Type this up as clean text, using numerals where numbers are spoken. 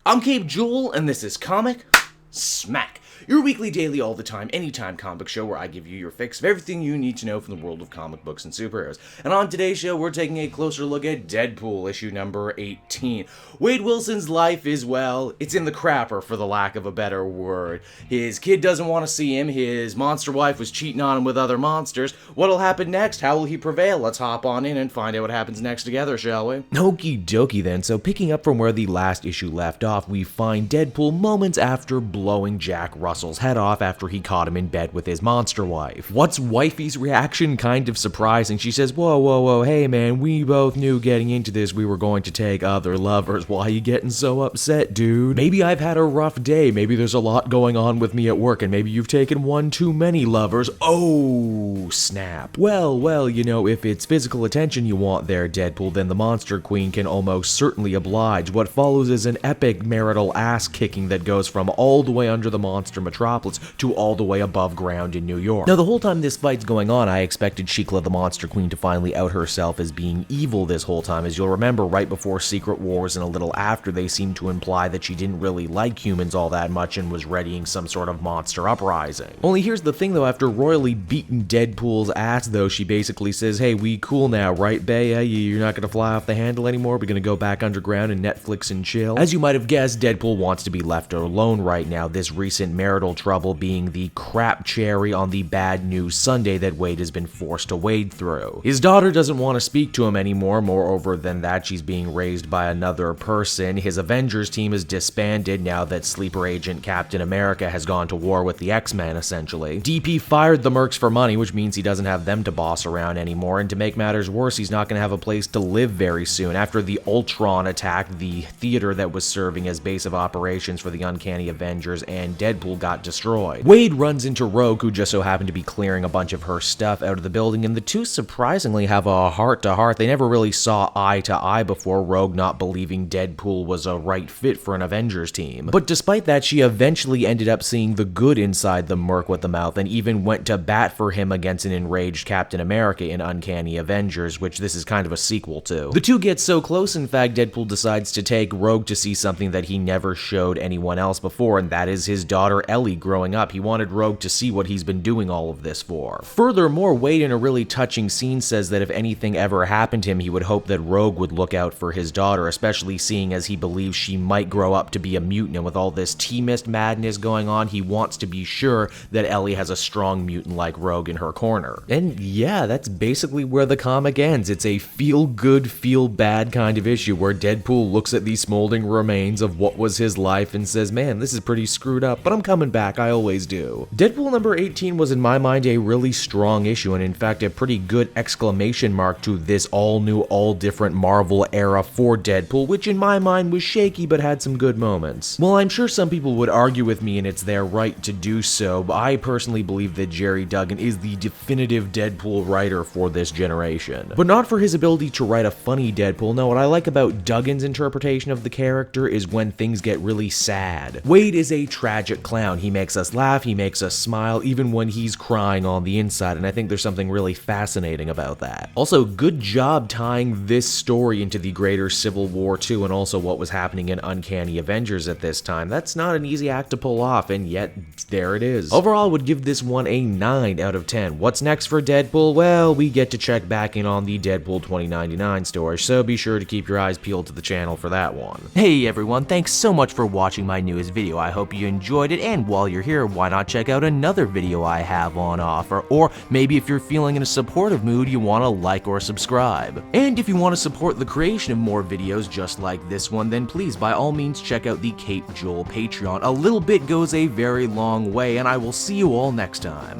I'm Cape Jewel, and this is Comic Smack, your weekly, daily, all the time, anytime comic show where I give you your fix of everything you need to know from the world of comic books and superheroes. And on today's show, we're taking a closer look at Deadpool, issue number 18. Wade Wilson's life is, well, it's in the crapper, for the lack of a better word. His kid doesn't want to see him, his monster wife was cheating on him with other monsters. What'll happen next? How will he prevail? Let's hop on in and find out what happens next together, shall we? Okie dokie then, so picking up from where the last issue left off, we find Deadpool moments after blowing Jack Russell's head off after he caught him in bed with his monster wife. What's wifey's reaction? Kind of surprising. She says, whoa, hey man, we both knew getting into this we were going to take other lovers. Why are you getting so upset, dude? Maybe I've had a rough day, maybe there's a lot going on with me at work, and maybe you've taken one too many lovers. Oh, snap. Well, you know, if it's physical attention you want there, Deadpool, then the Monster Queen can almost certainly oblige. What follows is an epic marital ass-kicking that goes from all the way under the monster metropolis to all the way above ground in New York. Now, the whole time this fight's going on, I expected Shikla the Monster Queen to finally out herself as being evil this whole time. As you'll remember, right before Secret Wars and a little after, they seemed to imply that she didn't really like humans all that much and was readying some sort of monster uprising. Only here's the thing though, after royally beating Deadpool's ass though, she basically says, hey, we cool now, right, bae? You're not gonna fly off the handle anymore? We're gonna go back underground and Netflix and chill? As you might have guessed, Deadpool wants to be left alone right now, this recent marital trouble being the crap cherry on the bad news Sunday that Wade has been forced to wade through. His daughter doesn't want to speak to him anymore, moreover than that, she's being raised by another person. His Avengers team is disbanded now that sleeper agent Captain America has gone to war with the X-Men, essentially. DP fired the mercs for money, which means he doesn't have them to boss around anymore, and to make matters worse, he's not going to have a place to live very soon. After the Ultron attacked the theater that was serving as base of operations for the Uncanny Avengers, and Deadpool got destroyed. Wade runs into Rogue, who just so happened to be clearing a bunch of her stuff out of the building, and the two surprisingly have a heart-to-heart. They never really saw eye to eye before, Rogue not believing Deadpool was a right fit for an Avengers team. But despite that, she eventually ended up seeing the good inside the merc with the mouth, and even went to bat for him against an enraged Captain America in Uncanny Avengers, which this is kind of a sequel to. The two get so close, in fact, Deadpool decides to take Rogue to see something that he never showed anyone else before, and that is his daughter Ellie growing up. He wanted Rogue to see what he's been doing all of this for. Furthermore, Wade, in a really touching scene, says that if anything ever happened to him, he would hope that Rogue would look out for his daughter, especially seeing as he believes she might grow up to be a mutant, and with all this T-Mist madness going on, he wants to be sure that Ellie has a strong mutant like Rogue in her corner. And yeah, that's basically where the comic ends. It's a feel-good, feel-bad kind of issue where Deadpool looks at these smoldering remains of what was his life and says, man, this is pretty screwed up, but I'm coming back, I always do. Deadpool number 18 was in my mind a really strong issue, and in fact a pretty good exclamation mark to this all-new, all-different Marvel era for Deadpool, which in my mind was shaky but had some good moments. Well, I'm sure some people would argue with me, and it's their right to do so, but I personally believe that Jerry Duggan is the definitive Deadpool writer for this generation. But not for his ability to write a funny Deadpool. No, what I like about Duggan's interpretation of the character is when things get really sad. Wade is a tragic clown. He makes us laugh, he makes us smile, even when he's crying on the inside, and I think there's something really fascinating about that. Also, good job tying this story into the greater Civil War too, and also what was happening in Uncanny Avengers at this time. That's not an easy act to pull off, and yet there it is. Overall, I would give this one a 9 out of 10. What's next for Deadpool? Well, we get to check back in on the Deadpool 2099 story, so be sure to keep your eyes peeled to the channel for that one. Hey everyone, thanks so much for watching my newest video. I hope you enjoyed it, and while you're here, why not check out another video I have on offer, or maybe if you're feeling in a supportive mood, you want to like or subscribe. And if you want to support the creation of more videos just like this one, then please by all means check out the Cape Jewel Patreon. A little bit goes a very long way, and I will see you all next time.